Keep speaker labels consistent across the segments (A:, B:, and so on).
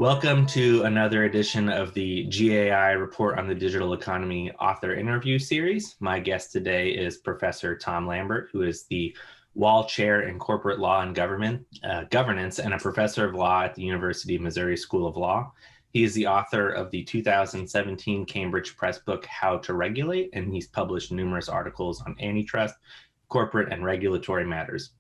A: Welcome to another edition of the GAI Report on the Digital Economy author interview series. My guest today is Professor Thom Lambert, who is the Wall Chair in Corporate Law and Governance and a professor of law at the University of Missouri School of Law. He is the author of the 2017 Cambridge Press book, How to Regulate, and he's published numerous articles on antitrust, corporate, and regulatory matters.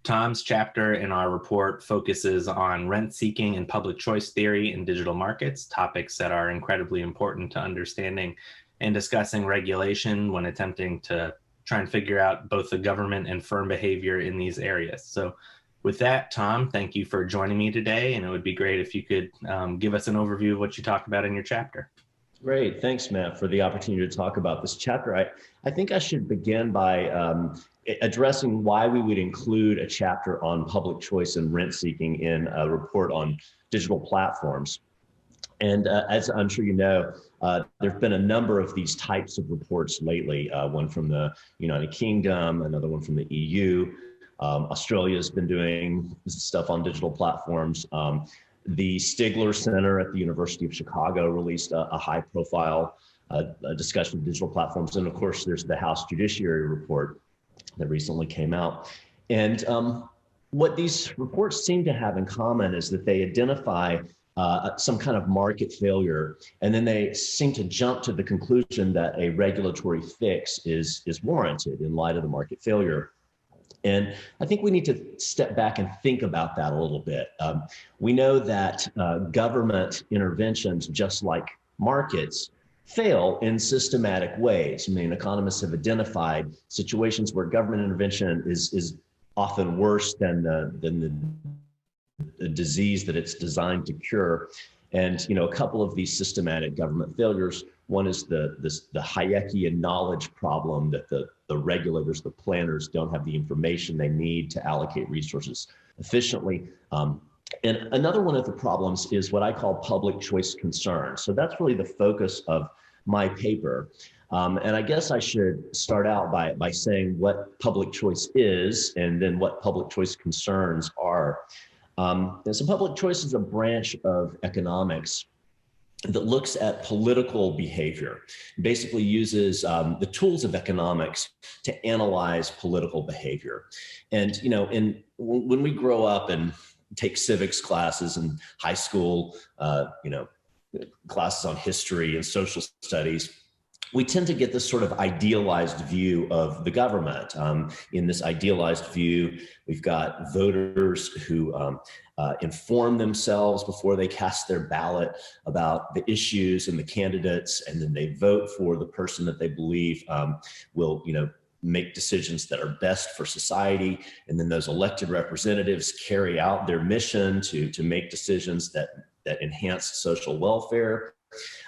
A: Thom's chapter in our report focuses on rent-seeking and public choice theory in digital markets, topics that are incredibly important to understanding and discussing regulation when attempting to try and figure out both the government and firm behavior in these areas. So with that, Thom, thank you for joining me today, and it would be great if you could give us an overview of what you talk about in your chapter.
B: Great, thanks, Matt, for the opportunity to talk about this chapter. I think I should begin by addressing why we would include a chapter on public choice and rent seeking in a report on digital platforms. And as I'm sure you know, there have been a number of these types of reports lately, one from the United Kingdom, another one from the EU. Australia's been doing stuff on digital platforms. The Stigler Center at the University of Chicago released a high-profile discussion of digital platforms. And of course, there's the House Judiciary Report that recently came out. And what these reports seem to have in common is that they identify some kind of market failure, and then they seem to jump to the conclusion that a regulatory fix is warranted in light of the market failure. And I think we need to step back and think about that a little bit. We know that government interventions, just like markets, fail in systematic ways. I mean, economists have identified situations where government intervention is often worse than the disease that it's designed to cure. And a couple of these systematic government failures, one is the Hayekian knowledge problem that the regulators, the planners don't have the information they need to allocate resources efficiently. And another one of the problems is what I call public choice concerns. So that's really the focus of my paper. And I guess I should start out by saying what public choice is and then what public choice concerns are. And so public choice is a branch of economics that looks at political behavior, basically uses the tools of economics to analyze political behavior. And when we grow up and take civics classes in high school, classes on history and social studies, we tend to get this sort of idealized view of the government. In this idealized view, we've got voters who inform themselves before they cast their ballot about the issues and the candidates, and then they vote for the person that they believe will, make decisions that are best for society. And then those elected representatives carry out their mission to make decisions that enhance social welfare.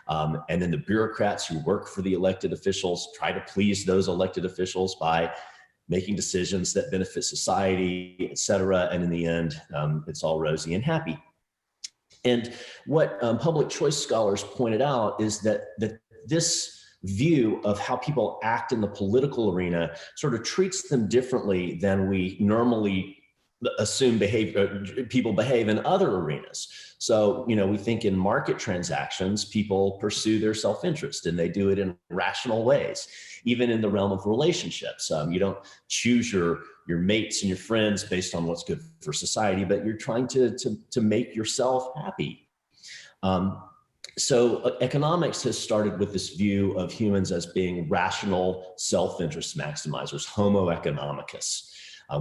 B: And then the bureaucrats who work for the elected officials try to please those elected officials by making decisions that benefit society, et cetera. And in the end, it's all rosy and happy. And what public choice scholars pointed out is that this view of how people act in the political arena sort of treats them differently than we normally assume people behave in other arenas. So, we think in market transactions, people pursue their self-interest and they do it in rational ways. Even in the realm of relationships, you don't choose your mates and your friends based on what's good for society, but you're trying to make yourself happy. So economics has started with this view of humans as being rational self-interest maximizers, homo economicus.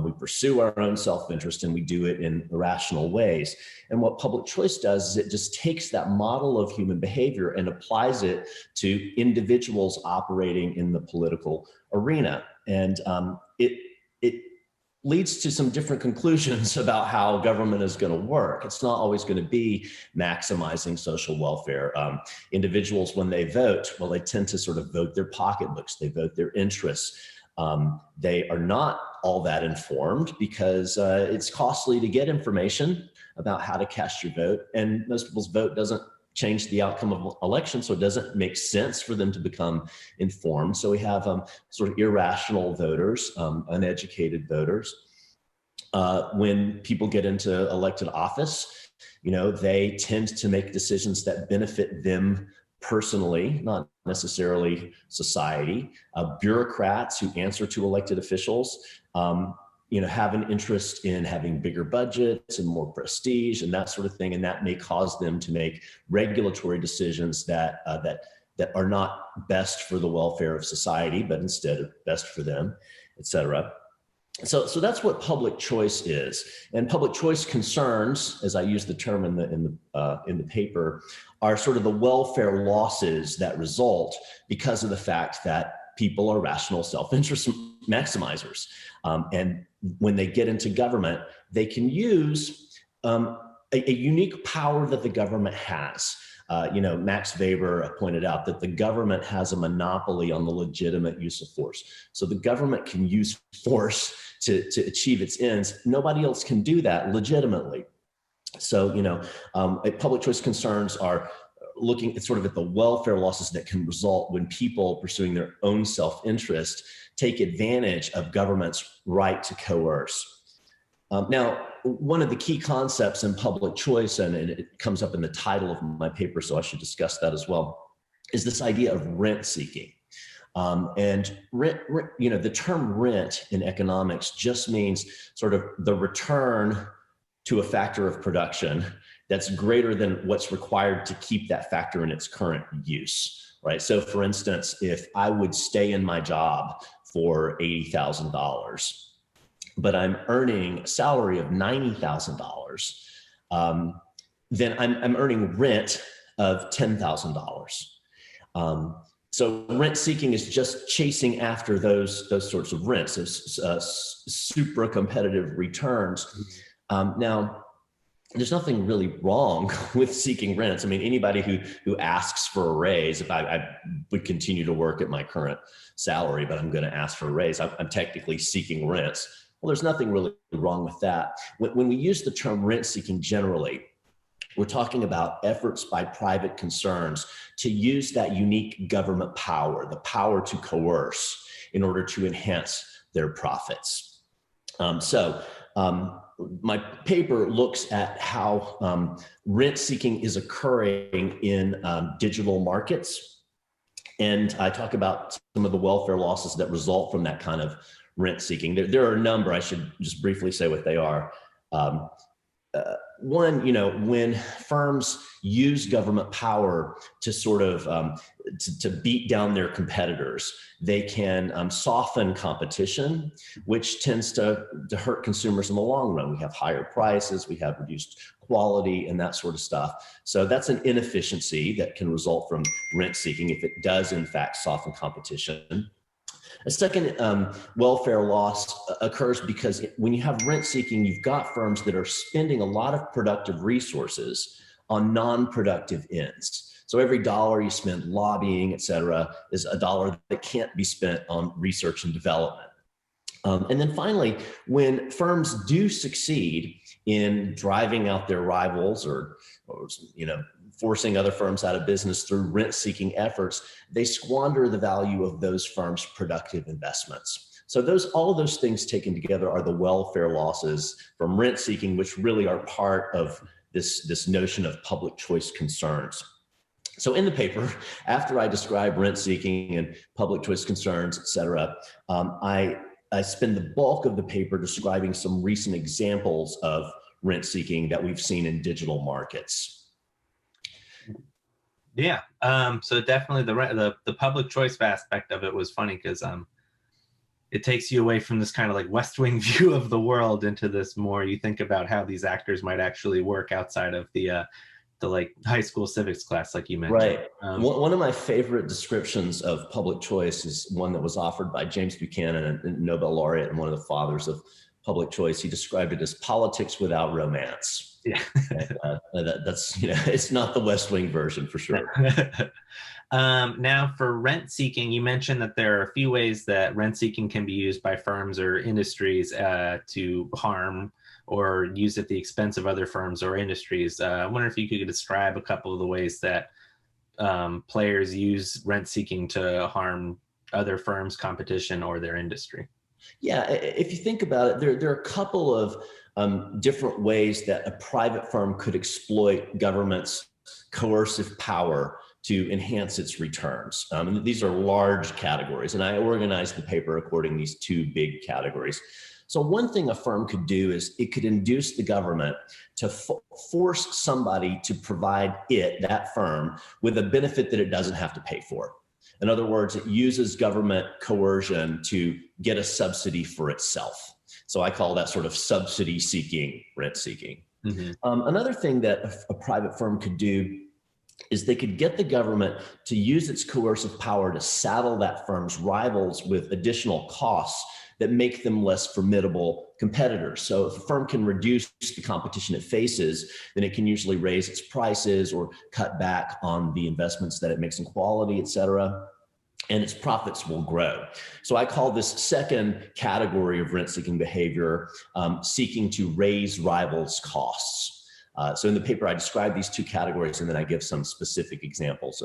B: We pursue our own self-interest and we do it in rational ways. And what public choice does is it just takes that model of human behavior and applies it to individuals operating in the political arena. And it leads to some different conclusions about how government is going to work. It's not always going to be maximizing social welfare. Individuals, when they vote, well, they tend to sort of vote their pocketbooks, they vote their interests. They are not all that informed because it's costly to get information about how to cast your vote, and most people's vote doesn't change the outcome of elections, so it doesn't make sense for them to become informed. So we have sort of irrational voters, uneducated voters. When people get into elected office, They tend to make decisions that benefit them personally, not necessarily society. Bureaucrats who answer to elected officials, have an interest in having bigger budgets and more prestige and that sort of thing, and that may cause them to make regulatory decisions that are not best for the welfare of society, but instead best for them, et cetera. So that's what public choice is, and public choice concerns, as I use the term in the paper, are sort of the welfare losses that result because of the fact that people are rational self-interest maximizers, and when they get into government, they can use a unique power that the government has. Max Weber pointed out that the government has a monopoly on the legitimate use of force. So the government can use force to achieve its ends. Nobody else can do that legitimately. So, public choice concerns are looking at the welfare losses that can result when people pursuing their own self-interest take advantage of government's right to coerce. Now, one of the key concepts in public choice, and it comes up in the title of my paper, so I should discuss that as well, is this idea of rent seeking. And rent, the term rent in economics just means sort of the return to a factor of production that's greater than what's required to keep that factor in its current use, right? So for instance, if I would stay in my job for $80,000, but I'm earning a salary of $90,000, then I'm earning rent of $10,000. So rent seeking is just chasing after those sorts of rents, super competitive returns. Now, there's nothing really wrong with seeking rents. I mean, anybody who asks for a raise, if I would continue to work at my current salary, but I'm going to ask for a raise, I'm technically seeking rents. Well, there's nothing really wrong with that. When we use the term rent seeking generally, we're talking about efforts by private concerns to use that unique government power, the power to coerce, in order to enhance their profits. My paper looks at how rent seeking is occurring in digital markets. And I talk about some of the welfare losses that result from that kind of rent seeking. There are a number. I should just briefly say what they are. One, when firms use government power to sort of to beat down their competitors, they can soften competition, which tends to hurt consumers in the long run. We have higher prices, we have reduced quality and that sort of stuff. So that's an inefficiency that can result from rent seeking if it does in fact soften competition. A second welfare loss occurs because when you have rent seeking, you've got firms that are spending a lot of productive resources on non-productive ends. So every dollar you spend lobbying, et cetera, is a dollar that can't be spent on research and development. And then finally, when firms do succeed in driving out their rivals or forcing other firms out of business through rent-seeking efforts, they squander the value of those firms' productive investments. So all of those things taken together are the welfare losses from rent-seeking, which really are part of this notion of public choice concerns. So in the paper, after I describe rent-seeking and public choice concerns, et cetera, I spend the bulk of the paper describing some recent examples of rent-seeking that we've seen in digital markets.
A: Yeah, so definitely the public choice aspect of it was funny because it takes you away from this kind of like West Wing view of the world into this more, you think about how these actors might actually work outside of the like high school civics class, like you mentioned.
B: Right. One of my favorite descriptions of public choice is one that was offered by James Buchanan, a Nobel laureate and one of the fathers of public choice. He described it as politics without romance.
A: Yeah.
B: That's, it's not the West Wing version for sure.
A: Now for rent seeking, you mentioned that there are a few ways that rent seeking can be used by firms or industries to harm or use at the expense of other firms or industries. I wonder if you could describe a couple of the ways that players use rent seeking to harm other firms, competition, or their industry.
B: Yeah, if you think about it, there are a couple of different ways that a private firm could exploit government's coercive power to enhance its returns. And these are large categories, and I organized the paper according to these two big categories. So one thing a firm could do is it could induce the government to force somebody to provide that firm, with a benefit that it doesn't have to pay for. In other words, it uses government coercion to get a subsidy for itself. So I call that sort of subsidy seeking, rent seeking.
A: Mm-hmm.
B: Another thing that a private firm could do is they could get the government to use its coercive power to saddle that firm's rivals with additional costs that make them less formidable competitors. So if a firm can reduce the competition it faces, then it can usually raise its prices or cut back on the investments that it makes in quality, et cetera, and its profits will grow. So I call this second category of rent-seeking behavior seeking to raise rivals' costs. So in the paper, I describe these two categories, and then I give some specific examples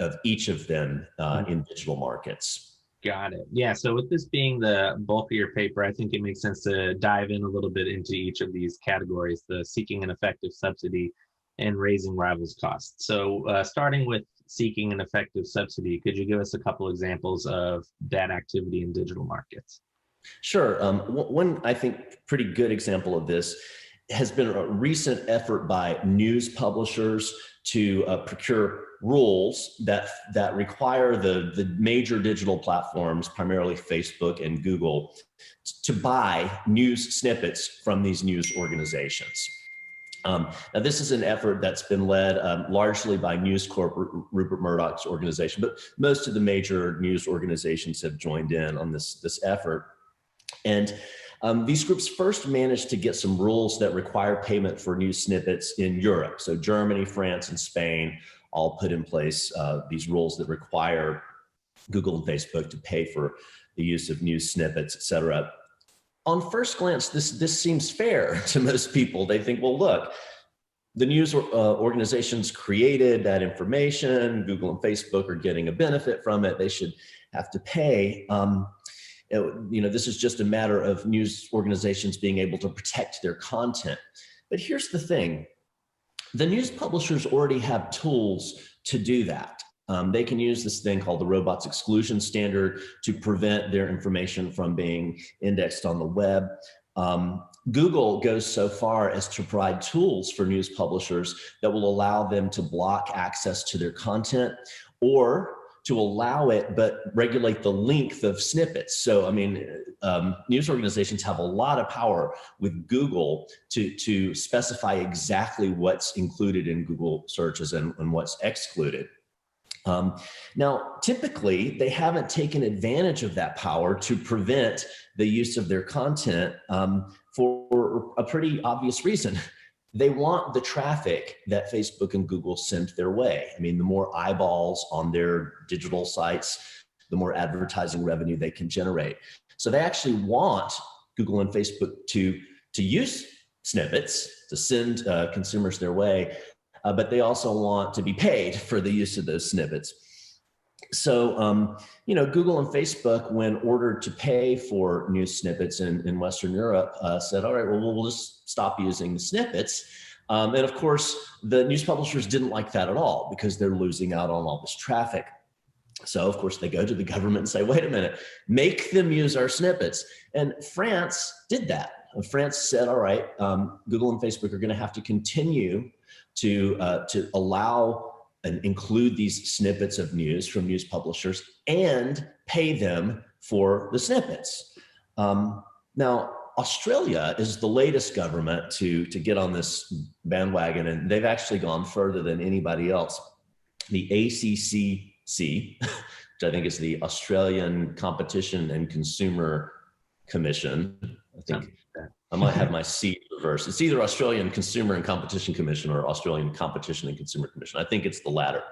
B: of each of them in digital markets.
A: Got it. Yeah. So with this being the bulk of your paper, I think it makes sense to dive in a little bit into each of these categories: the seeking an effective subsidy and raising rivals' costs. So starting with seeking an effective subsidy, could you give us a couple examples of that activity in digital markets?
B: Sure. One, I think, pretty good example of this has been a recent effort by news publishers to procure rules that require the major digital platforms, primarily Facebook and Google, to buy news snippets from these news organizations. Now, this is an effort that's been led largely by News Corp, Rupert Murdoch's organization, but most of the major news organizations have joined in on this effort. And these groups first managed to get some rules that require payment for news snippets in Europe. So Germany, France, and Spain all put in place these rules that require Google and Facebook to pay for the use of news snippets, et cetera. On first glance, this seems fair to most people. They think, well, look, the news organizations created that information. Google and Facebook are getting a benefit from it. They should have to pay. This is just a matter of news organizations being able to protect their content. But here's the thing. The news publishers already have tools to do that. They can use this thing called the robots exclusion standard to prevent their information from being indexed on the web. Google goes so far as to provide tools for news publishers that will allow them to block access to their content, or to allow it, but regulate the length of snippets. So, news organizations have a lot of power with Google to specify exactly what's included in Google searches and what's excluded. Now, typically, they haven't taken advantage of that power to prevent the use of their content for a pretty obvious reason. They want the traffic that Facebook and Google send their way. The more eyeballs on their digital sites, the more advertising revenue they can generate. So they actually want Google and Facebook to use snippets to send consumers their way, but they also want to be paid for the use of those snippets. So, Google and Facebook, when ordered to pay for news snippets in Western Europe, said, all right, well, we'll just stop using the snippets. And of course, the news publishers didn't like that at all because they're losing out on all this traffic. So, of course, they go to the government and say, wait a minute, make them use our snippets. And France did that. France said, all right, Google and Facebook are going to have to continue to allow and include these snippets of news from news publishers and pay them for the snippets. Now, Australia is the latest government to get on this bandwagon, and they've actually gone further than anybody else. The ACCC, which I think is the Australian Competition and Consumer Commission. I think I might have my C reversed. It's either Australian Consumer and Competition Commission or Australian Competition and Consumer Commission. I think it's the latter.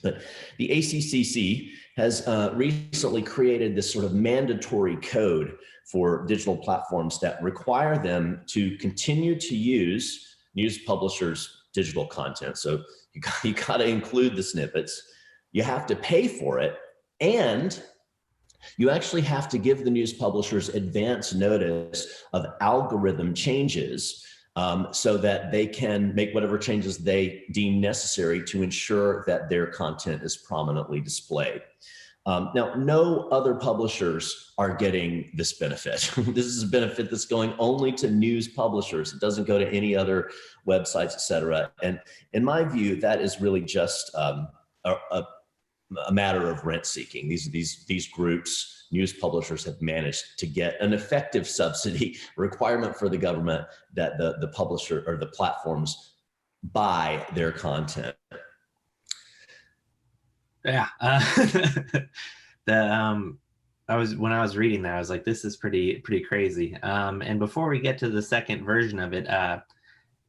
B: But the ACCC has recently created this sort of mandatory code for digital platforms that require them to continue to use news publishers' digital content. So you got to include the snippets. You have to pay for it, and You actually have to give the news publishers advance notice of algorithm changes so that they can make whatever changes they deem necessary to ensure that their content is prominently displayed. Now, no other publishers are getting this benefit. This is a benefit that's going only to news publishers. It doesn't go to any other websites, et cetera. And in my view, that is really just a matter of rent seeking. These groups, news publishers, have managed to get an effective subsidy requirement for the government that the publisher or the platforms buy their content.
A: Yeah. When I was reading that, I was like, this is pretty crazy. And before we get to the second version of it,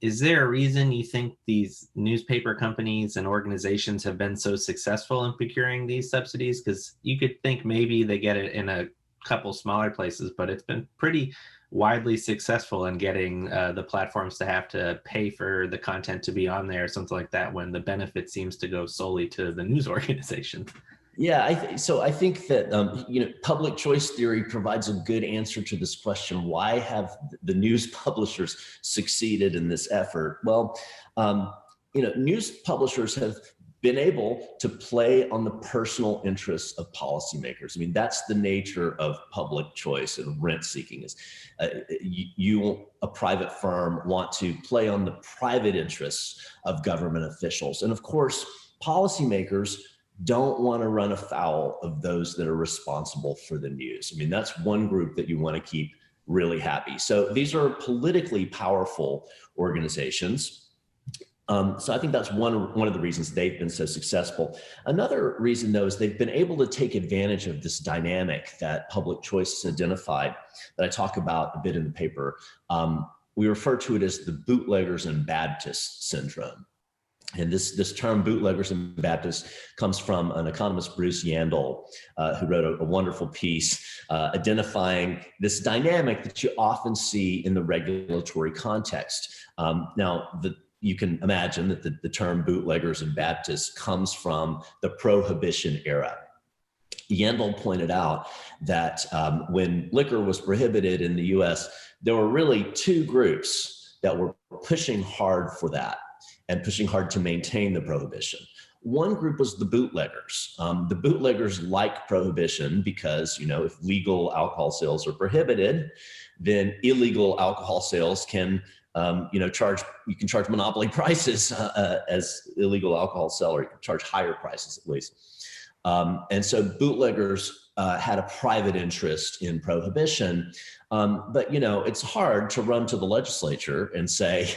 A: is there a reason you think these newspaper companies and organizations have been so successful in procuring these subsidies? Because you could think maybe they get it in a couple smaller places, but it's been pretty widely successful in getting the platforms to have to pay for the content to be on there or something like that, when the benefit seems to go solely to the news organization.
B: Yeah, I think that public choice theory provides a good answer to this question. Why have the news publishers succeeded in this effort? Well, news publishers have been able to play on the personal interests of policymakers. I mean, that's the nature of public choice and rent seeking. Is you, a private firm, want to play on the private interests of government officials, and of course, policymakers don't want to run afoul of those that are responsible for the news. I mean, that's one group that you want to keep really happy. So these are politically powerful organizations. So I think that's one of the reasons they've been so successful. Another reason, though, is they've been able to take advantage of this dynamic that public choice has identified that I talk about a bit in the paper. We refer to it as the bootleggers and Baptists syndrome. And this term, bootleggers and Baptists, comes from an economist, Bruce Yandel, who wrote a wonderful piece identifying this dynamic that you often see in the regulatory context. You can imagine that the term bootleggers and Baptists comes from the Prohibition era. Yandel pointed out that when liquor was prohibited in the US, there were really two groups that were pushing hard for that and pushing hard to maintain the prohibition. One group was the bootleggers. The bootleggers like prohibition because, if legal alcohol sales are prohibited, then illegal alcohol sales can, you can charge monopoly prices as illegal alcohol seller. You can charge higher prices at least. And so bootleggers had a private interest in prohibition. But, it's hard to run to the legislature and say,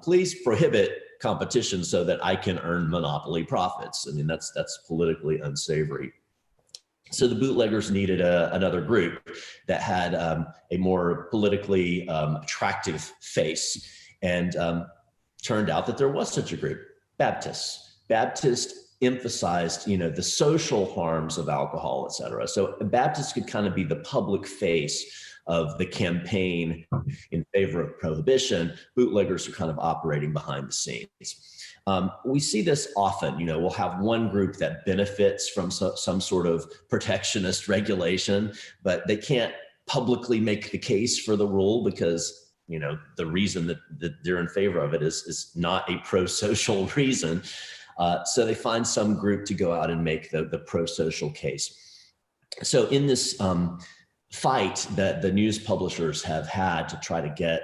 B: please prohibit competition so that I can earn monopoly profits. I mean, that's politically unsavory. So the bootleggers needed another group that had a more politically attractive face. And turned out that there was such a group, Baptists. Baptists emphasized, the social harms of alcohol, et cetera. So Baptists could kind of be the public face of the campaign in favor of prohibition. Bootleggers are kind of operating behind the scenes. We see this often. We'll have one group that benefits from some sort of protectionist regulation, but they can't publicly make the case for the rule because the reason that they're in favor of it is not a pro-social reason. So they find some group to go out and make the pro-social case. So in this fight that the news publishers have had to try to get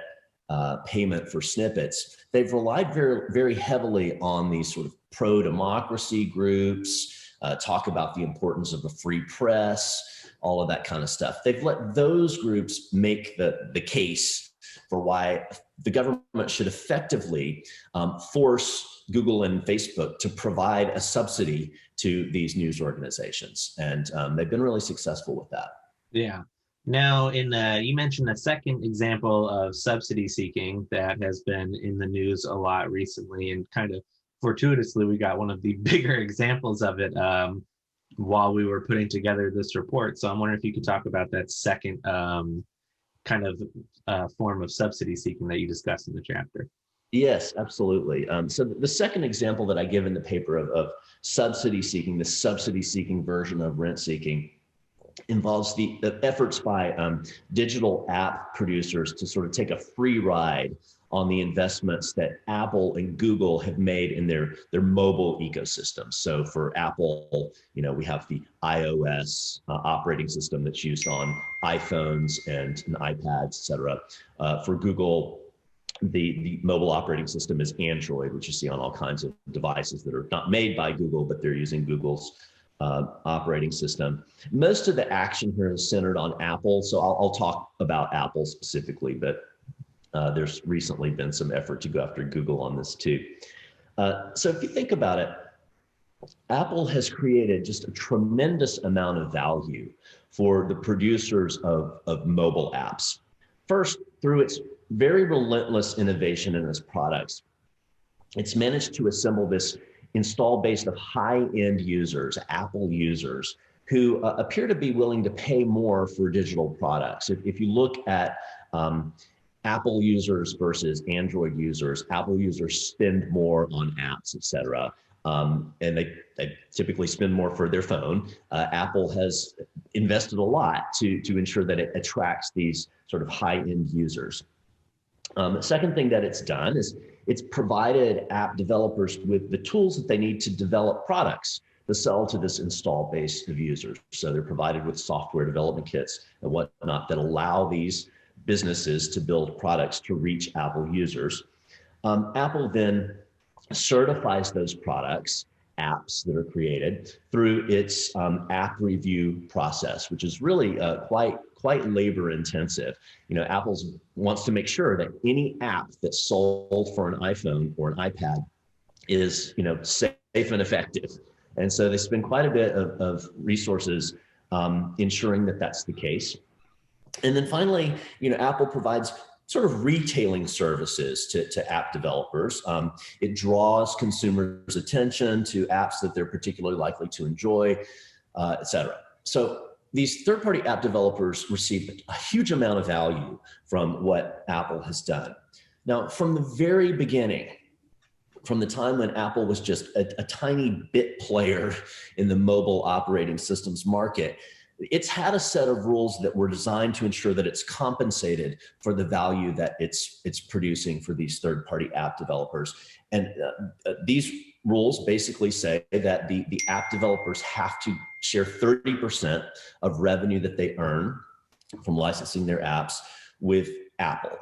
B: payment for snippets, they've relied very, very heavily on these sort of pro-democracy groups, talk about the importance of a free press, all of that kind of stuff. They've let those groups make the case for why the government should effectively force Google and Facebook to provide a subsidy to these news organizations. And they've been really successful with that.
A: Yeah. Now, you mentioned a second example of subsidy seeking that has been in the news a lot recently, and kind of fortuitously, we got one of the bigger examples of it while we were putting together this report. So I'm wondering if you could talk about that second kind of form of subsidy seeking that you discussed in the chapter.
B: Yes, absolutely. So the second example that I give in the paper of subsidy seeking, the subsidy seeking version of rent seeking, involves the efforts by digital app producers to sort of take a free ride on the investments that Apple and Google have made in their mobile ecosystem. So for Apple, we have the iOS operating system that's used on iPhones and iPads, et cetera. For Google, the mobile operating system is Android, which you see on all kinds of devices that are not made by Google, but they're using Google's operating system. Most of the action here is centered on Apple, so I'll talk about Apple specifically, but there's recently been some effort to go after Google on this too. So if you think about it, Apple has created just a tremendous amount of value for the producers of mobile apps. First, through its very relentless innovation in its products, it's managed to assemble this install base of high-end users, Apple users, who appear to be willing to pay more for digital products. If you look at Apple users versus Android users, Apple users spend more on apps, et cetera. And they typically spend more for their phone. Apple has invested a lot to ensure that it attracts these sort of high-end users. The second thing that it's done is it's provided app developers with the tools that they need to develop products to sell to this install base of users. So they're provided with software development kits and whatnot that allow these businesses to build products to reach Apple users. Apple then certifies those products, apps that are created, through its app review process, which is really quite labor intensive. Apple wants to make sure that any app that's sold for an iPhone or an iPad is safe and effective. And so they spend quite a bit of resources ensuring that that's the case. And then finally, Apple provides sort of retailing services to app developers. It draws consumers' attention to apps that they're particularly likely to enjoy, et cetera. So these third-party app developers receive a huge amount of value from what Apple has done. Now, from the very beginning, from the time when Apple was just a tiny bit player in the mobile operating systems market, it's had a set of rules that were designed to ensure that it's compensated for the value that it's producing for these third-party app developers. And these rules basically say that the app developers have to share 30% of revenue that they earn from licensing their apps with Apple.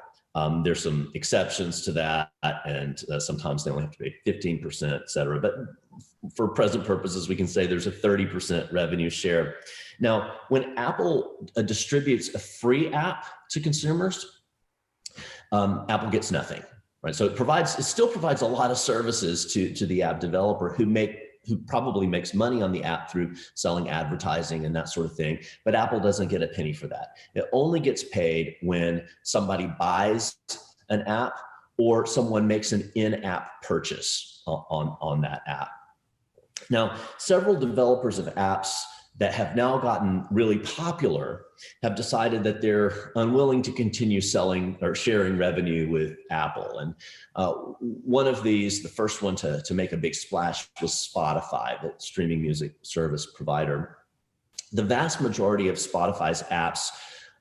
B: There's some exceptions to that, and sometimes they only have to pay 15%, et cetera. But for present purposes, we can say there's a 30% revenue share. Now, when Apple distributes a free app to consumers, Apple gets nothing, right? So it still provides a lot of services to the app developer who probably makes money on the app through selling advertising and that sort of thing, but Apple doesn't get a penny for that. It only gets paid when somebody buys an app or someone makes an in-app purchase on that app. Now, several developers of apps that have now gotten really popular have decided that they're unwilling to continue selling or sharing revenue with Apple. And one of these, the first one to make a big splash, was Spotify, the streaming music service provider. The vast majority of Spotify's apps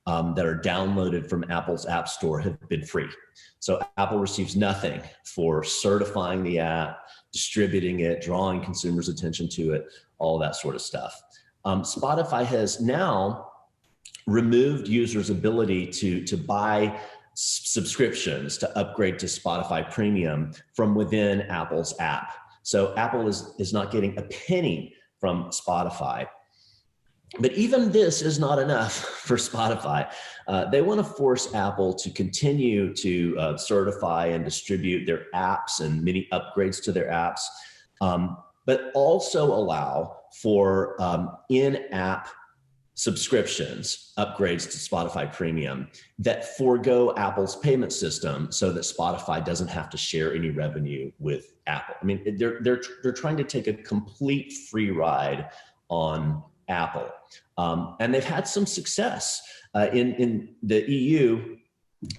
B: that are downloaded from Apple's App Store have been free. So Apple receives nothing for certifying the app, distributing it, drawing consumers' attention to it, all that sort of stuff. Spotify has now removed users' ability to buy subscriptions to upgrade to Spotify Premium from within Apple's app. So Apple is not getting a penny from Spotify. But even this is not enough for Spotify. They want to force Apple to continue to certify and distribute their apps and many upgrades to their apps, but also allow for in-app subscriptions, upgrades to Spotify Premium that forego Apple's payment system so that Spotify doesn't have to share any revenue with Apple. I mean, they're trying to take a complete free ride on Apple. And they've had some success. In the EU,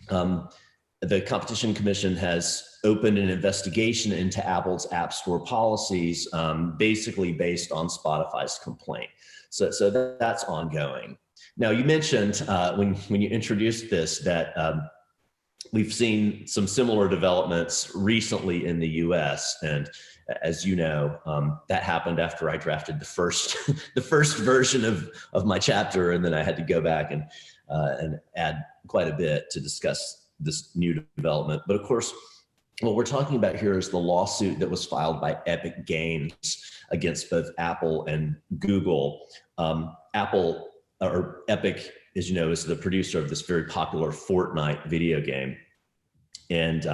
B: the Competition Commission has opened an investigation into Apple's App Store policies, basically based on Spotify's complaint. So that's ongoing. Now, you mentioned when you introduced this that we've seen some similar developments recently in the U.S. And as you know, that happened after I drafted the first the first version of my chapter, and then I had to go back and add quite a bit to discuss this new development. But of course, what we're talking about here is the lawsuit that was filed by Epic Games against both Apple and Google. Epic, as you know, is the producer of this very popular Fortnite video game. And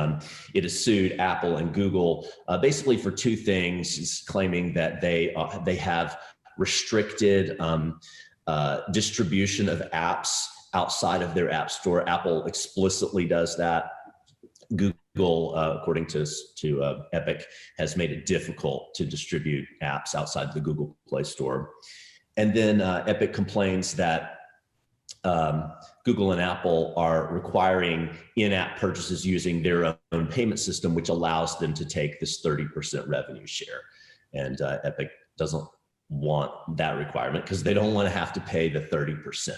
B: it has sued Apple and Google basically for two things. It's claiming that they have restricted distribution of apps outside of their app store. Apple explicitly does that. Google, according to Epic, has made it difficult to distribute apps outside the Google Play Store. And then Epic complains that Google and Apple are requiring in-app purchases using their own payment system, which allows them to take this 30% revenue share. And Epic doesn't want that requirement because they don't want to have to pay the 30%.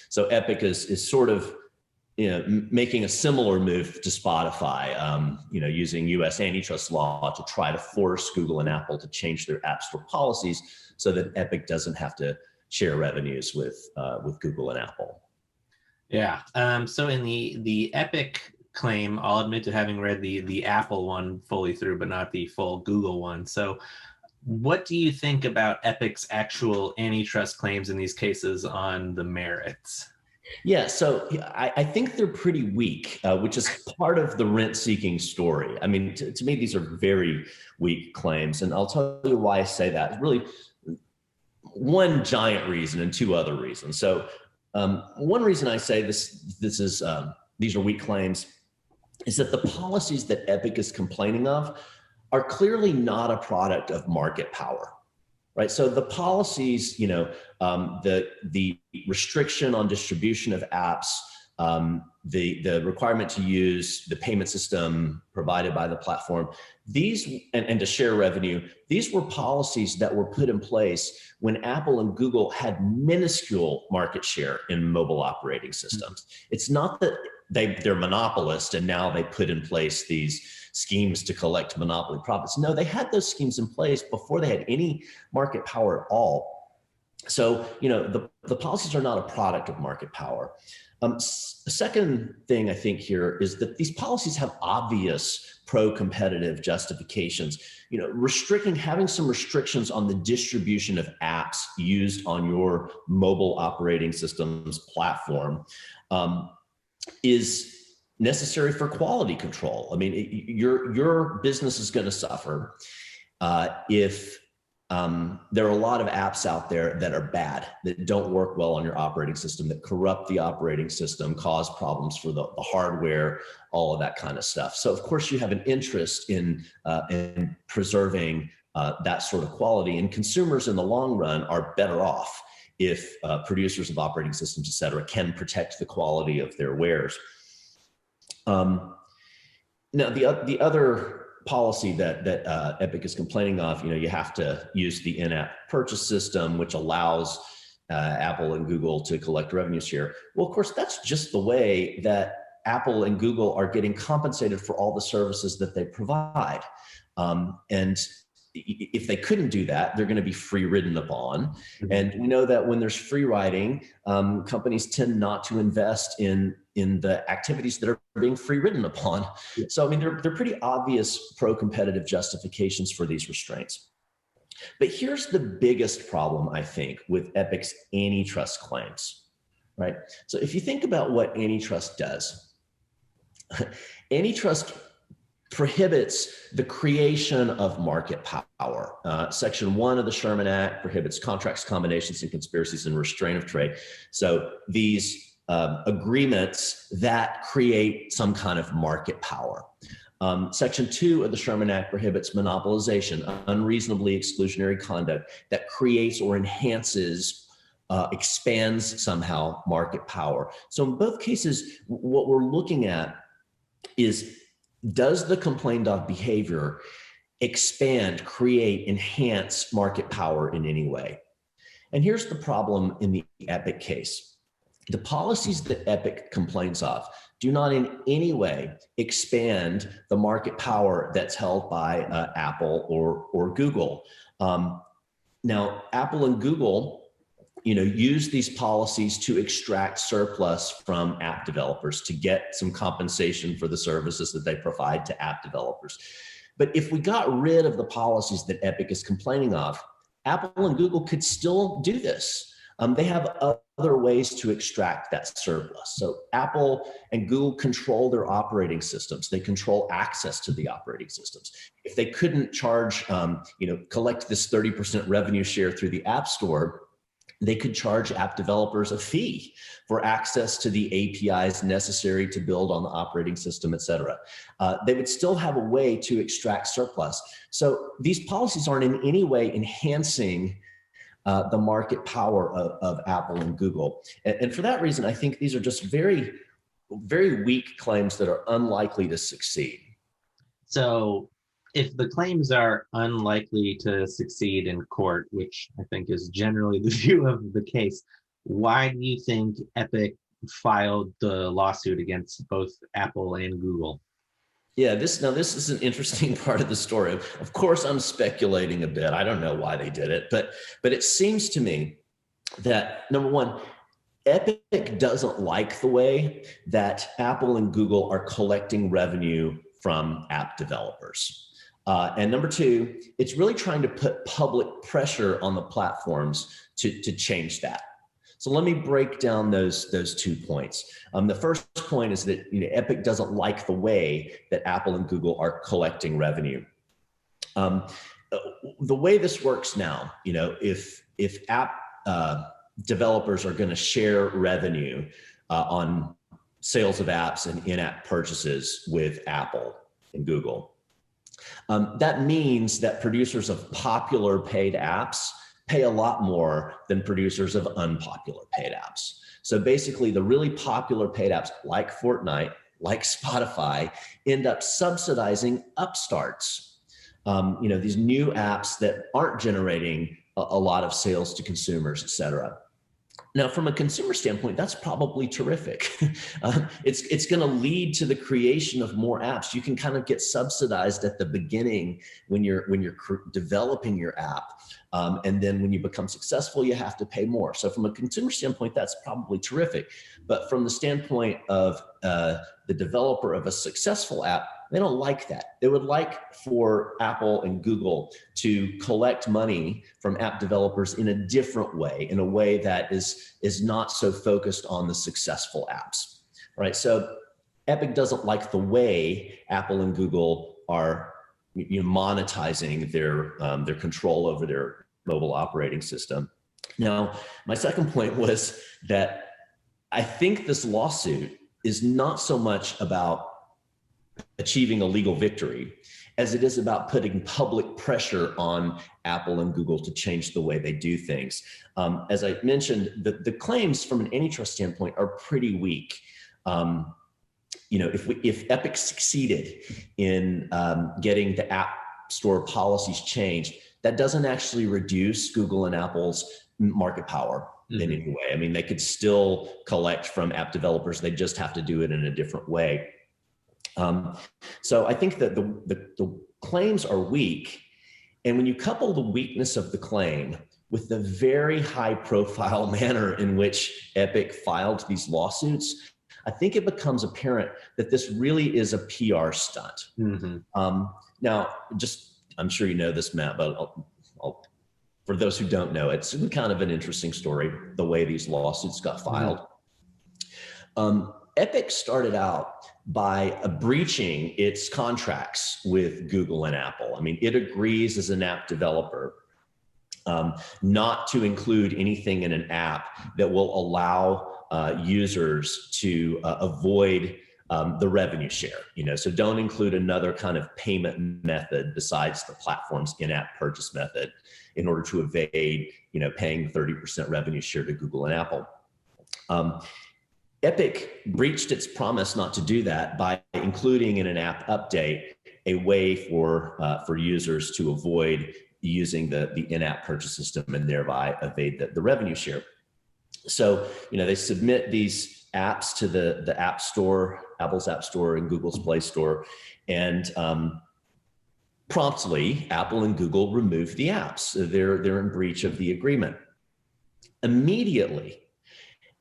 B: So Epic is sort of making a similar move to Spotify, using U.S. antitrust law to try to force Google and Apple to change their app store policies so that Epic doesn't have to share revenues with Google and Apple.
A: Yeah. So in the Epic claim, I'll admit to having read the Apple one fully through, but not the full Google one. So what do you think about Epic's actual antitrust claims in these cases on the merits?
B: Yeah, so I think they're pretty weak, which is part of the rent-seeking story. I mean, to me, these are very weak claims, and I'll tell you why I say that. Really, one giant reason and two other reasons. So one reason I say these are weak claims is that the policies that Epic is complaining of are clearly not a product of market power. Right. So the policies, the restriction on distribution of apps, the requirement to use the payment system provided by the platform, these and to share revenue, these were policies that were put in place when Apple and Google had minuscule market share in mobile operating systems. It's not that they're monopolists and now they put in place these schemes to collect monopoly profits. No, they had those schemes in place before they had any market power at all. So, the policies are not a product of market power. The second thing I think here is that these policies have obvious pro-competitive justifications. Having some restrictions on the distribution of apps used on your mobile operating system's platform is necessary for quality control. I mean, your business is going to suffer if there are a lot of apps out there that are bad, that don't work well on your operating system, that corrupt the operating system, cause problems for the hardware, all of that kind of stuff. So of course you have an interest in preserving that sort of quality, and consumers in the long run are better off if producers of operating systems, et cetera, can protect the quality of their wares. Now, the other policy that Epic is complaining of, you have to use the in-app purchase system, which allows Apple and Google to collect revenue share. Well, of course, that's just the way that Apple and Google are getting compensated for all the services that they provide. And if they couldn't do that, they're going to be free ridden upon. And we know that when there's free riding, companies tend not to invest in the activities that are being free ridden upon. So, I mean, they're pretty obvious pro-competitive justifications for these restraints. But here's the biggest problem, I think, with Epic's antitrust claims, right? So if you think about what antitrust does, antitrust prohibits the creation of market power. Section 1 of the Sherman Act prohibits contracts, combinations, and conspiracies and restraint of trade. So these agreements that create some kind of market power. Section 2 of the Sherman Act prohibits monopolization, unreasonably exclusionary conduct that creates or enhances, expands somehow market power. So in both cases, what we're looking at is, does the complained of behavior expand, create, enhance market power in any way? And here's the problem in the Epic case. The policies that Epic complains of do not in any way expand the market power that's held by Apple or Google. Now, Apple and Google, use these policies to extract surplus from app developers to get some compensation for the services that they provide to app developers. But if we got rid of the policies that Epic is complaining of, Apple and Google could still do this. They have other ways to extract that surplus. So Apple and Google control their operating systems. They control access to the operating systems. If they couldn't charge, collect this 30% revenue share through the App Store, they could charge app developers a fee for access to the APIs necessary to build on the operating system, et cetera. They would still have a way to extract surplus. So these policies aren't in any way enhancing the market power of Apple and Google. And for that reason, I think these are just very, very weak claims that are unlikely to succeed.
A: So if the claims are unlikely to succeed in court, which I think is generally the view of the case, why do you think Epic filed the lawsuit against both Apple and Google?
B: Yeah, this is an interesting part of the story. Of course, I'm speculating a bit. I don't know why they did it, but it seems to me that, number one, Epic doesn't like the way that Apple and Google are collecting revenue from app developers. And number two, it's really trying to put public pressure on the platforms to change that. So let me break down those 2 points. The first point is that Epic doesn't like the way that Apple and Google are collecting revenue. The way this works now, if app developers are going to share revenue on sales of apps and in-app purchases with Apple and Google, that means that producers of popular paid apps pay a lot more than producers of unpopular paid apps. So basically, the really popular paid apps like Fortnite, like Spotify, end up subsidizing upstarts. These new apps that aren't generating a lot of sales to consumers, et cetera. Now, from a consumer standpoint, that's probably terrific. It's going to lead to the creation of more apps. You can kind of get subsidized at the beginning when you're developing your app, and then when you become successful, you have to pay more. So from a consumer standpoint, that's probably terrific. But from the standpoint of the developer of a successful app, they don't like that. They would like for Apple and Google to collect money from app developers in a different way, in a way that is not so focused on the successful apps, right? So Epic doesn't like the way Apple and Google are monetizing their control over their mobile operating system. Now, my second point was that I think this lawsuit is not so much about achieving a legal victory as it is about putting public pressure on Apple and Google to change the way they do things. As I mentioned, the claims from an antitrust standpoint are pretty weak. If Epic succeeded in getting the App Store policies changed, that doesn't actually reduce Google and Apple's market power in any way. I mean, they could still collect from app developers. They just have to do it in a different way. So I think that the claims are weak. And when you couple the weakness of the claim with the very high profile manner in which Epic filed these lawsuits, I think it becomes apparent that this really is a PR stunt. Now, I'm sure you know this, Matt, but for those who don't know, it's kind of an interesting story, the way these lawsuits got filed. Epic started out by breaching its contracts with Google and Apple. I mean, it agrees as an app developer not to include anything in an app that will allow users to avoid the revenue share. So don't include another kind of payment method besides the platform's in-app purchase method in order to evade, paying 30% revenue share to Google and Apple. Epic breached its promise not to do that by including in an app update a way for users to avoid using the in-app purchase system and thereby evade the revenue share. So, they submit these apps to the App Store, Apple's App Store and Google's Play Store, and promptly Apple and Google remove the apps. They're in breach of the agreement. Immediately,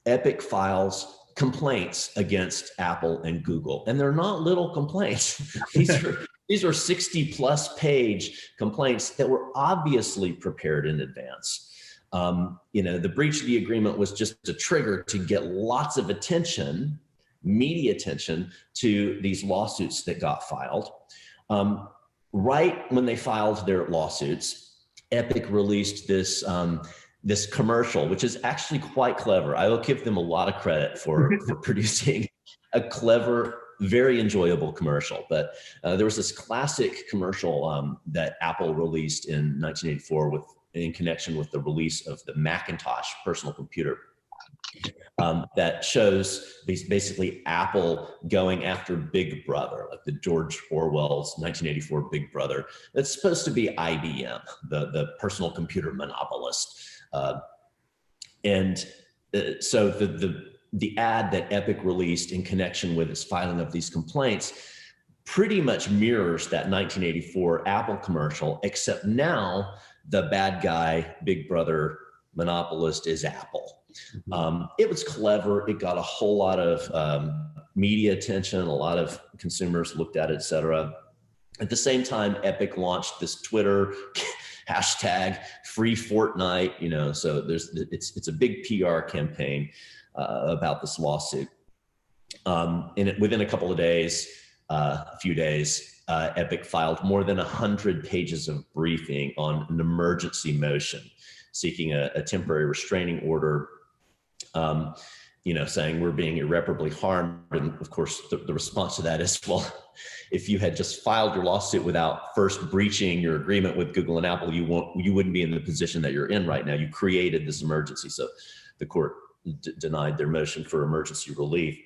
B: Epic files complaints against Apple and Google, and they're not little complaints. These are 60+ page complaints that were obviously prepared in advance. The breach of the agreement was just a trigger to get lots of attention, media attention, to these lawsuits that got filed. Right when they filed their lawsuits, Epic released this commercial, which is actually quite clever. I will give them a lot of credit for producing a clever, very enjoyable commercial. But there was this classic commercial that Apple released in 1984 in connection with the release of the Macintosh personal computer. That shows basically Apple going after Big Brother, like the George Orwell's 1984 Big Brother. It's supposed to be IBM, the personal computer monopolist. So the ad that Epic released in connection with its filing of these complaints pretty much mirrors that 1984 Apple commercial, except now the bad guy, Big Brother monopolist, is Apple. It was clever. It got a whole lot of media attention. A lot of consumers looked at it, et cetera. At the same time, Epic launched this Twitter hashtag free Fortnite, so it's a big PR campaign about this lawsuit. And within a couple of days, a few days, Epic filed more than 100 pages of briefing on an emergency motion seeking a temporary restraining order, saying we're being irreparably harmed. And of course, the response to that is, well, if you had just filed your lawsuit without first breaching your agreement with Google and Apple, you wouldn't be in the position that you're in right now. You created this emergency. So the court denied their motion for emergency relief.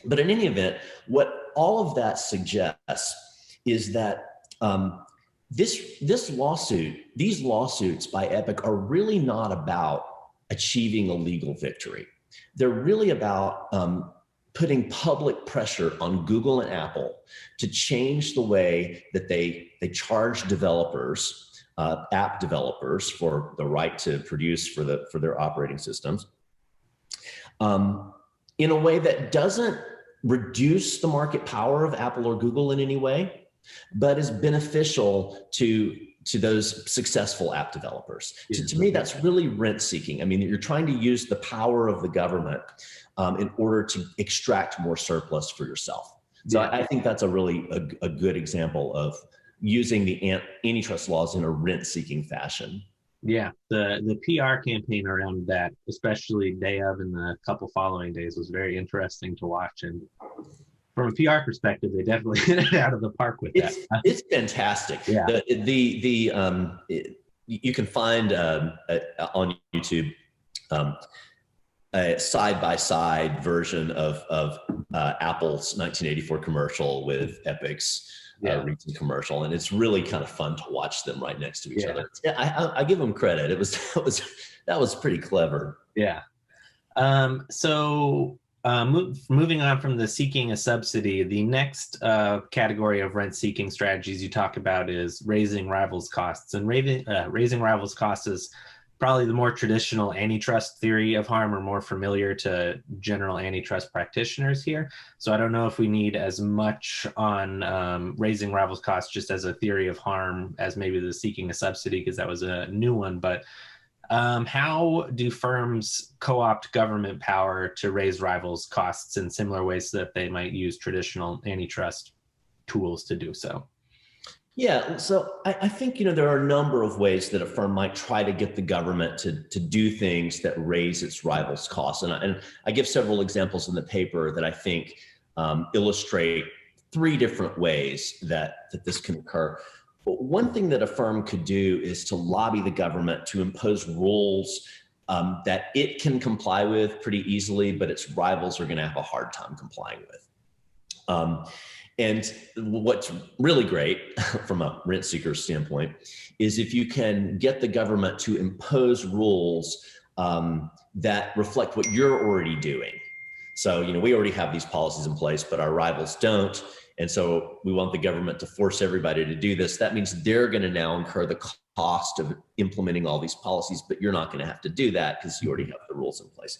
B: But in any event, what all of that suggests is that these lawsuits by Epic are really not about achieving a legal victory. They're really about putting public pressure on Google and Apple to change the way that they charge developers, app developers, for the right to produce for their operating systems, in a way that doesn't reduce the market power of Apple or Google in any way, but is beneficial to those successful app developers. To me, that's really rent seeking. I mean, you're trying to use the power of the government in order to extract more surplus for yourself. So I think that's a really a good example of using the antitrust laws in a rent seeking fashion.
A: Yeah, the PR campaign around that, especially day of and the couple following days, was very interesting to watch. And from a PR perspective, they definitely hit it out of the park with that.
B: It's fantastic. Yeah. You can find on YouTube a side-by-side version of Apple's 1984 commerce with Epic's recent commercial, and it's really kind of fun to watch them right next to each other. I give them credit. That was pretty clever.
A: Yeah. Moving on from the seeking a subsidy, the next category of rent-seeking strategies you talk about is raising rivals' costs. And raising rivals' costs is probably the more traditional antitrust theory of harm, or more familiar to general antitrust practitioners here. So I don't know if we need as much on raising rivals' costs just as a theory of harm as maybe the seeking a subsidy, because that was a new one. But how do firms co-opt government power to raise rivals' costs in similar ways that they might use traditional antitrust tools to do so?
B: Yeah, so I think there are a number of ways that a firm might try to get the government to do things that raise its rivals' costs, and I give several examples in the paper that I think illustrate three different ways that this can occur. But one thing that a firm could do is to lobby the government to impose rules that it can comply with pretty easily, but its rivals are going to have a hard time complying with. And what's really great from a rent seeker standpoint is if you can get the government to impose rules that reflect what you're already doing. So, we already have these policies in place, but our rivals don't. And so we want the government to force everybody to do this. That means they're going to now incur the cost of implementing all these policies, but you're not going to have to do that because you already have the rules in place.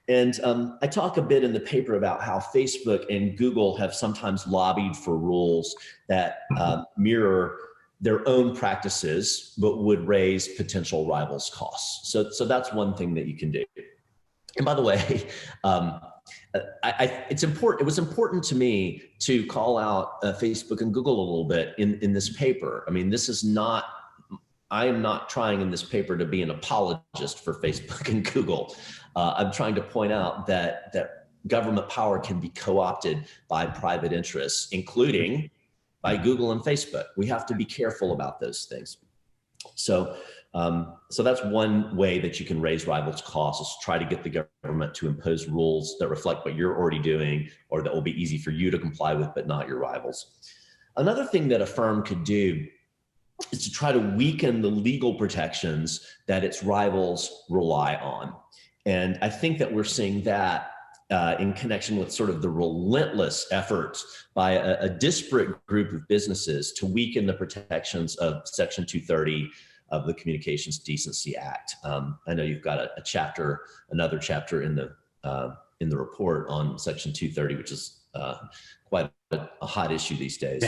B: And I talk a bit in the paper about how Facebook and Google have sometimes lobbied for rules that mirror their own practices, but would raise potential rivals' costs. So that's one thing that you can do. And by the way, it's important. It was important to me to call out Facebook and Google a little bit in this paper. I mean, this is not. I am not trying in this paper to be an apologist for Facebook and Google. I'm trying to point out that government power can be co-opted by private interests, including by Google and Facebook. We have to be careful about those things. So that's one way that you can raise rivals' costs, is try to get the government to impose rules that reflect what you're already doing, or that will be easy for you to comply with, but not your rivals. Another thing that a firm could do is to try to weaken the legal protections that its rivals rely on. And I think that we're seeing that in connection with sort of the relentless efforts by a disparate group of businesses to weaken the protections of Section 230 of the Communications Decency Act. I know you've got another chapter in the report on Section 230, which is quite a hot issue these days.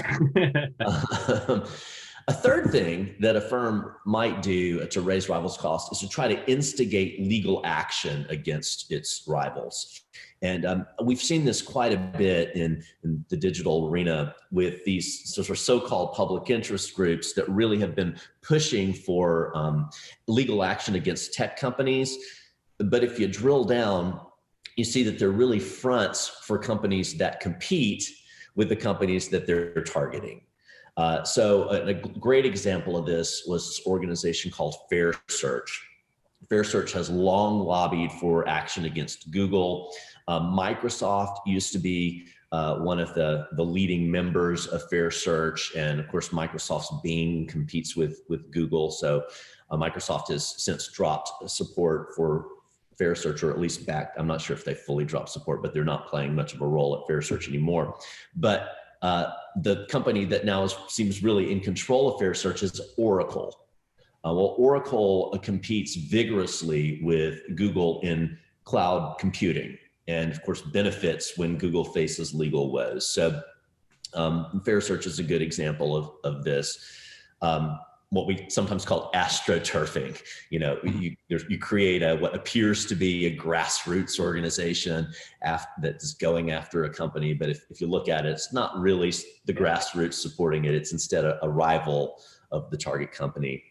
B: A third thing that a firm might do to raise rivals' costs is to try to instigate legal action against its rivals. And we've seen this quite a bit in the digital arena with these sort of so-called public interest groups that really have been pushing for legal action against tech companies. But if you drill down, you see that they're really fronts for companies that compete with the companies that they're targeting. So a great example of this was this organization called Fair Search. Fair Search has long lobbied for action against Google. Microsoft used to be one of the leading members of Fair Search. And of course, Microsoft's Bing competes with Google. So Microsoft has since dropped support for Fair Search, or at least back. I'm not sure if they fully dropped support, but they're not playing much of a role at Fair Search anymore. But the company that now seems really in control of Fair Search is Oracle. Well, Oracle competes vigorously with Google in cloud computing, and of course benefits when Google faces legal woes. So Fair Search is a good example of this. What we sometimes call astroturfing. You create what appears to be a grassroots organization that's going after a company, but if you look at it, it's not really the grassroots supporting it. It's instead a rival of the target company.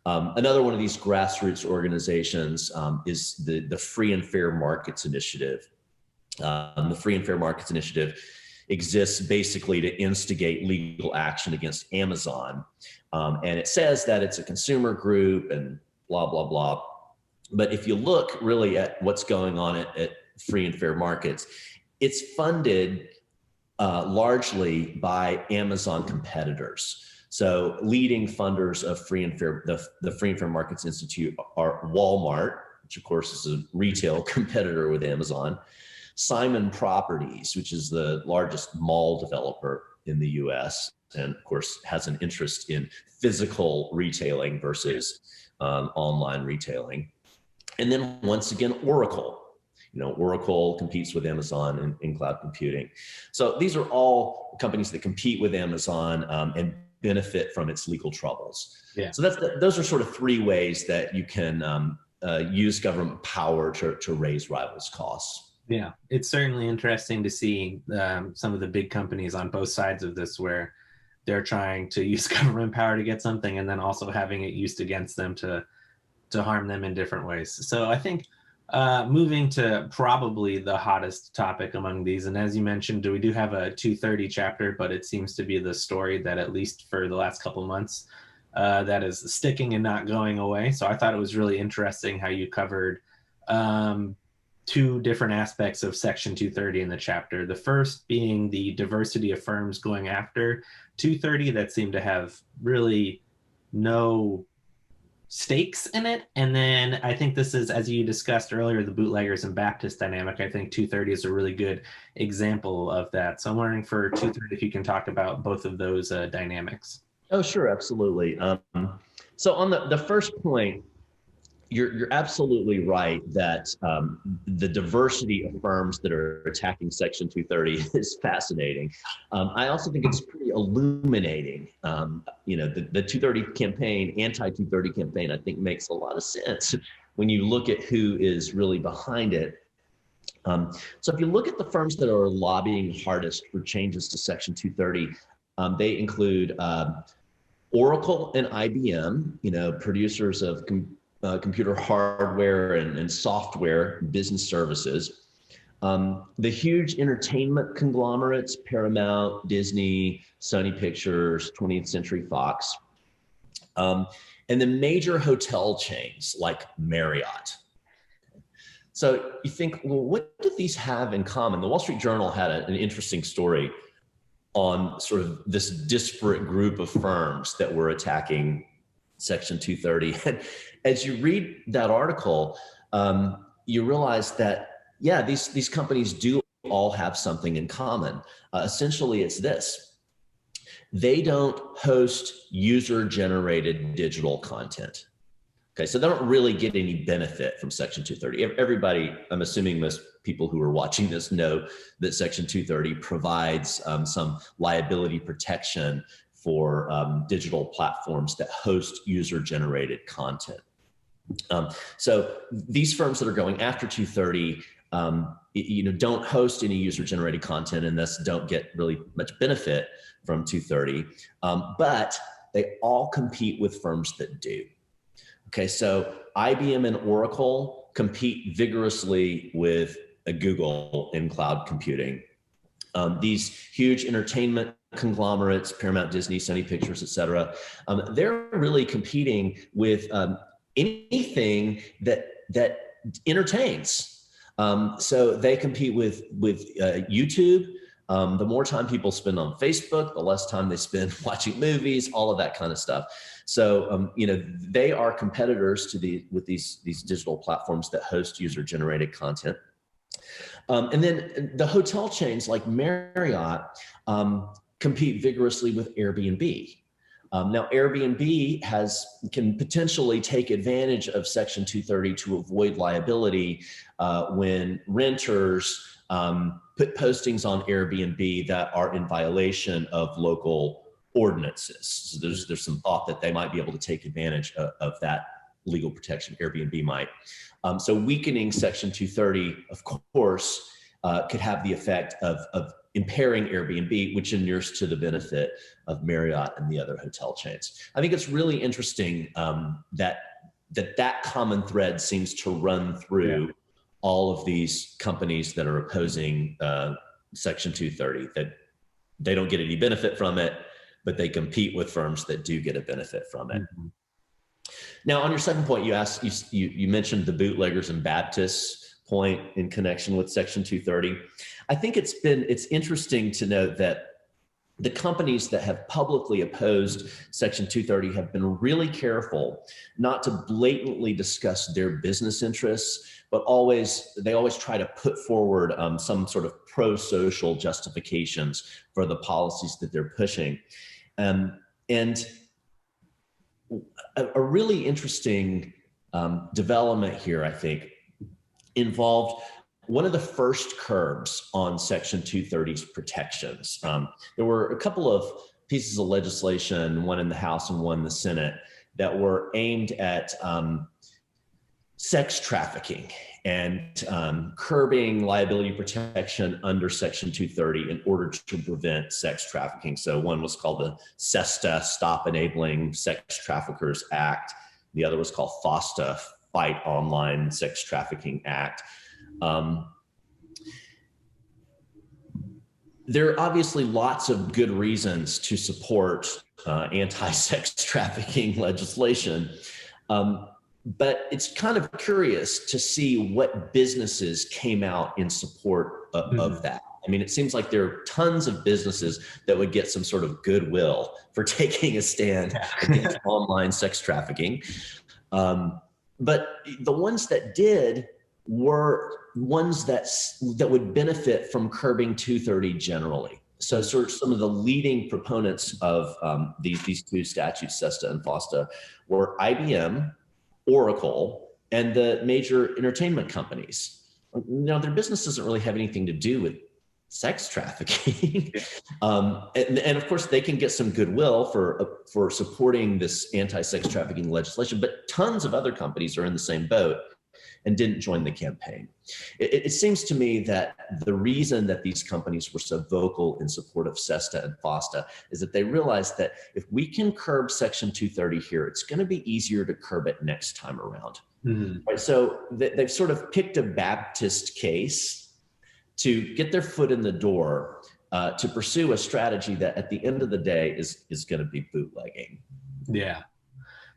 B: Another one of these grassroots organizations is the Free and Fair Markets Initiative. The Free and Fair Markets Initiative exists basically to instigate legal action against Amazon. And it says that it's a consumer group and blah, blah, blah. But if you look really at what's going on at Free and Fair Markets, it's funded largely by Amazon competitors. So leading funders of Free and Fair, the Free and Fair Markets Institute, are Walmart, which of course is a retail competitor with Amazon, Simon Properties, which is the largest mall developer in the US, and of course has an interest in physical retailing versus online retailing. And then once again, Oracle. Oracle competes with Amazon in cloud computing. So these are all companies that compete with Amazon and benefit from its legal troubles. Yeah. So those are sort of three ways that you can use government power to raise rivals' costs.
A: Yeah, it's certainly interesting to see some of the big companies on both sides of this, where they're trying to use government power to get something and then also having it used against them to harm them in different ways. So I think moving to probably the hottest topic among these, and as you mentioned, we do have a 230 chapter, but it seems to be the story that, at least for the last couple months, that is sticking and not going away. So I thought it was really interesting how you covered two different aspects of Section 230 in the chapter. The first being the diversity of firms going after 230 that seem to have really no stakes in it. And then I think this is, as you discussed earlier, the bootleggers and Baptist dynamic. I think 230 is a really good example of that. So I'm wondering for 230 if you can talk about both of those dynamics.
B: Oh, sure, absolutely. So on the first point, you're absolutely right that the diversity of firms that are attacking Section 230 is fascinating. I also think it's pretty illuminating. The 230 campaign, anti-230 campaign, I think makes a lot of sense when you look at who is really behind it. So if you look at the firms that are lobbying hardest for changes to Section 230, they include Oracle and IBM, producers of computer hardware and software business services. The huge entertainment conglomerates, Paramount, Disney, Sony Pictures, 20th Century Fox. And the major hotel chains like Marriott. So you think, well, what do these have in common? The Wall Street Journal had an interesting story on sort of this disparate group of firms that were attacking Section 230. And as you read that article, you realize that, yeah, these companies do all have something in common. Essentially, it's this. They don't host user-generated digital content. Okay, so they don't really get any benefit from Section 230. Everybody, I'm assuming most people who are watching this know that Section 230 provides some liability protection for digital platforms that host user-generated content. So these firms that are going after 230, don't host any user-generated content and thus don't get really much benefit from 230, but they all compete with firms that do. Okay, so IBM and Oracle compete vigorously with Google in cloud computing. These huge entertainment conglomerates, Paramount, Disney, Sony Pictures, et cetera, they're really competing with anything that entertains. So they compete with YouTube. The more time people spend on Facebook, the less time they spend watching movies, all of that kind of stuff. So, they are competitors with these digital platforms that host user-generated content. And then the hotel chains like Marriott compete vigorously with Airbnb. Now, Airbnb can potentially take advantage of Section 230 to avoid liability when renters put postings on Airbnb that are in violation of local ordinances. So there's some thought that they might be able to take advantage of that legal protection. Airbnb might. So weakening Section 230, of course, could have the effect of impairing Airbnb, which inures to the benefit of Marriott and the other hotel chains. I think it's really interesting that common thread seems to run through all of these companies that are opposing Section 230, that they don't get any benefit from it, but they compete with firms that do get a benefit from it. Mm-hmm. Now, on your second point, you mentioned the bootleggers and Baptists point in connection with Section 230. I think it's interesting to note that the companies that have publicly opposed Section 230 have been really careful not to blatantly discuss their business interests, but they always try to put forward some sort of pro-social justifications for the policies that they're pushing. And a really interesting development here, I think, involved one of the first curbs on Section 230's protections. There were a couple of pieces of legislation, one in the House and one in the Senate, that were aimed at sex trafficking and curbing liability protection under Section 230 in order to prevent sex trafficking. So one was called the SESTA, Stop Enabling Sex Traffickers Act. The other was called FOSTA, Fight Online Sex Trafficking Act. There are obviously lots of good reasons to support anti-sex trafficking legislation. But it's kind of curious to see what businesses came out in support of that. I mean, it seems like there are tons of businesses that would get some sort of goodwill for taking a stand against online sex trafficking. But the ones that did were ones that would benefit from curbing 230 generally. So sort of some of the leading proponents of these two statutes, SESTA and FOSTA, were IBM, Oracle, and the major entertainment companies. Now, their business doesn't really have anything to do with sex trafficking. And of course, they can get some goodwill for supporting this anti-sex trafficking legislation, but tons of other companies are in the same boat and didn't join the campaign. It seems to me that the reason that these companies were so vocal in support of SESTA and FOSTA is that they realized that if we can curb Section 230 here, it's going to be easier to curb it next time around. Right? So they've sort of picked a Baptist case to get their foot in the door to pursue a strategy that at the end of the day is going to be bootlegging.
A: Yeah,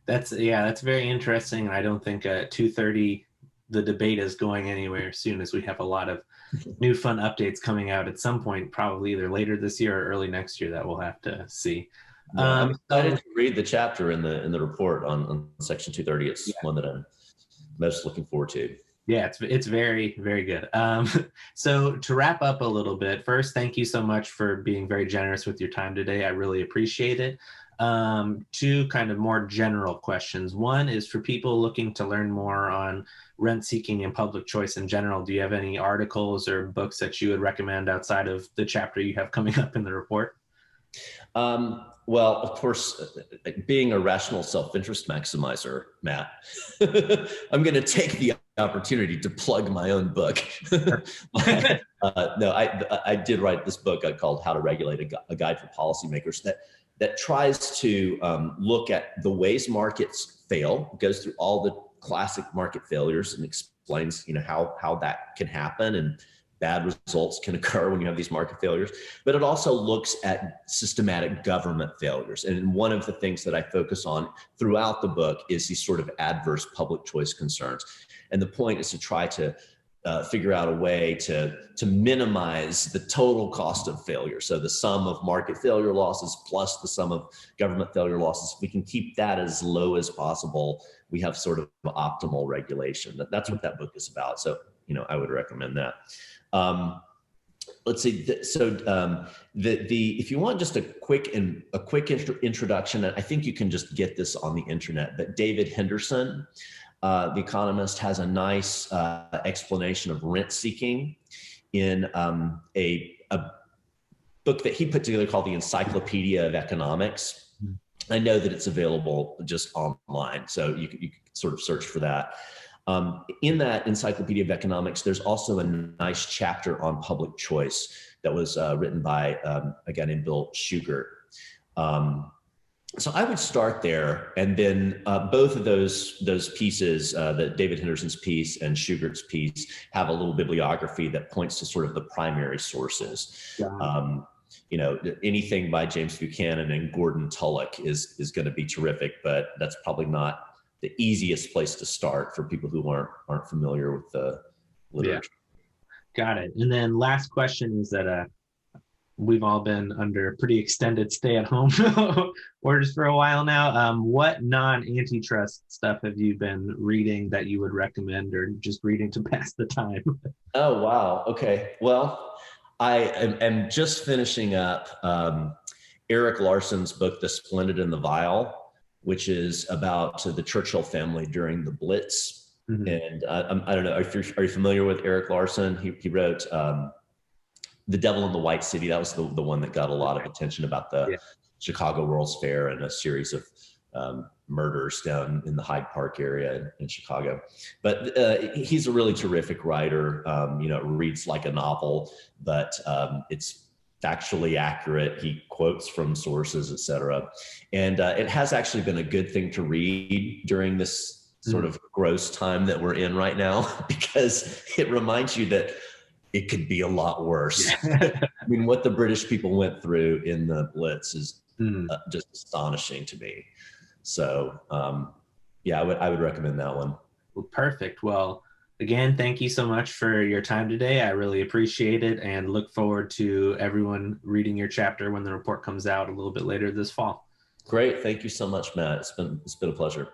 A: that's very interesting. I don't think 230, the debate is going anywhere soon, as we have a lot of new fun updates coming out at some point, probably either later this year or early next year, that we'll have to see.
B: I'm excited to read the chapter in the report on Section 230. It's one that I'm most looking forward to.
A: Yeah, it's very, very good. So to wrap up a little bit, first, thank you so much for being very generous with your time today. I really appreciate it. Two kind of more general questions. One is for people looking to learn more on rent seeking and public choice in general. Do you have any articles or books that you would recommend outside of the chapter you have coming up in the report?
B: Well, of course, being a rational self-interest maximizer, Matt, I'm going to take the opportunity to plug my own book. No, I did write this book called How to Regulate a Guide for Policymakers that tries to look at the ways markets fail, goes through all the classic market failures and explains, how that can happen and bad results can occur when you have these market failures. But it also looks at systematic government failures. And one of the things that I focus on throughout the book is these sort of adverse public choice concerns. And the point is to try to figure out a way to minimize the total cost of failure. So the sum of market failure losses plus the sum of government failure losses, if we can keep that as low as possible, we have sort of optimal regulation. That's what that book is about. So, I would recommend that. Let's see. If you want just a quick introduction, I think you can just get this on the internet, but David Henderson, the economist, has a nice explanation of rent seeking in a book that he put together called the Encyclopedia of Economics. I know that it's available just online, so you can sort of search for that. In that Encyclopedia of Economics, there's also a nice chapter on public choice that was written by a guy named Bill Schugert. So I would start there, and then both of those pieces, the David Henderson's piece and Schugert's piece, have a little bibliography that points to sort of the primary sources. Anything by James Buchanan and Gordon Tullock is going to be terrific, but that's probably not the easiest place to start for people who aren't familiar with the literature.
A: Yeah. Got it. And then last question is that we've all been under pretty extended stay-at-home orders for a while now. What non-antitrust stuff have you been reading that you would recommend, or just reading to pass the time?
B: Oh, wow. Okay. Well, I am just finishing up Eric Larson's book, The Splendid and the Vile, which is about the Churchill family during the Blitz. And I don't know, are you familiar with Eric Larson? He wrote The Devil in the White City. That was the one that got a lot of attention about the Chicago World's Fair and a series of murders down in the Hyde Park area in Chicago. But he's a really terrific writer. It reads like a novel, but it's factually accurate. He quotes from sources, et cetera. And it has actually been a good thing to read during this sort of gross time that we're in right now, because it reminds you that it could be a lot worse. I mean, what the British people went through in the Blitz is just astonishing to me. So, Yeah, I would recommend that one.
A: Well, perfect. Well, again, thank you so much for your time today. I really appreciate it and look forward to everyone reading your chapter when the report comes out a little bit later this fall.
B: Great. Thank you so much, Matt. It's been a pleasure.